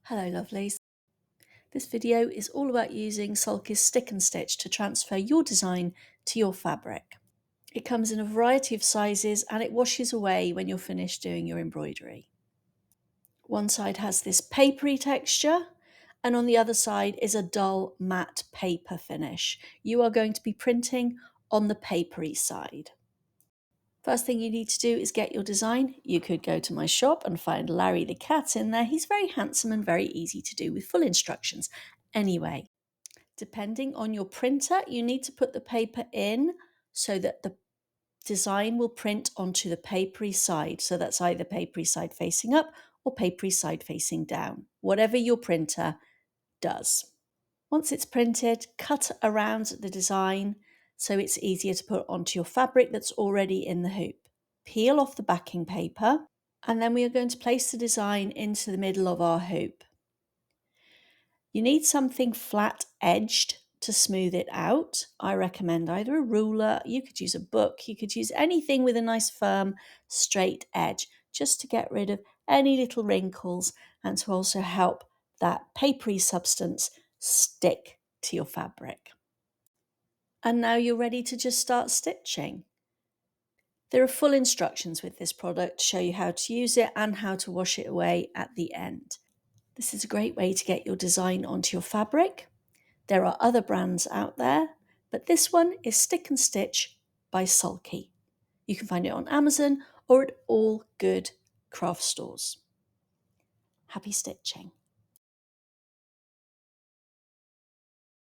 Hello lovelies. This video is all about using Sulky's Stick and Stitch to transfer your design to your fabric. It comes in a variety of sizes and it washes away when you're finished doing your embroidery. One side has this papery texture and on the other side is a dull matte paper finish. You are going to be printing on the papery side. First thing you need to do is get your design. You could go to my shop and find Larry the cat in there. He's very handsome and very easy to do with full instructions. Anyway, depending on your printer, you need to put the paper in so that the design will print onto the papery side. So that's either papery side facing up or papery side facing down, whatever your printer does. Once it's printed, cut around the design so it's easier to put onto your fabric that's already in the hoop. Peel off the backing paper, and then we are going to place the design into the middle of our hoop. You need something flat edged to smooth it out. I recommend either a ruler, you could use a book, you could use anything with a nice firm straight edge just to get rid of any little wrinkles and to also help that papery substance stick to your fabric. And now you're ready to just start stitching. There are full instructions with this product to show you how to use it and how to wash it away at the end. This is a great way to get your design onto your fabric. There are other brands out there, but this one is Stick and Stitch by Sulky. You can find it on Amazon or at all good craft stores. Happy stitching.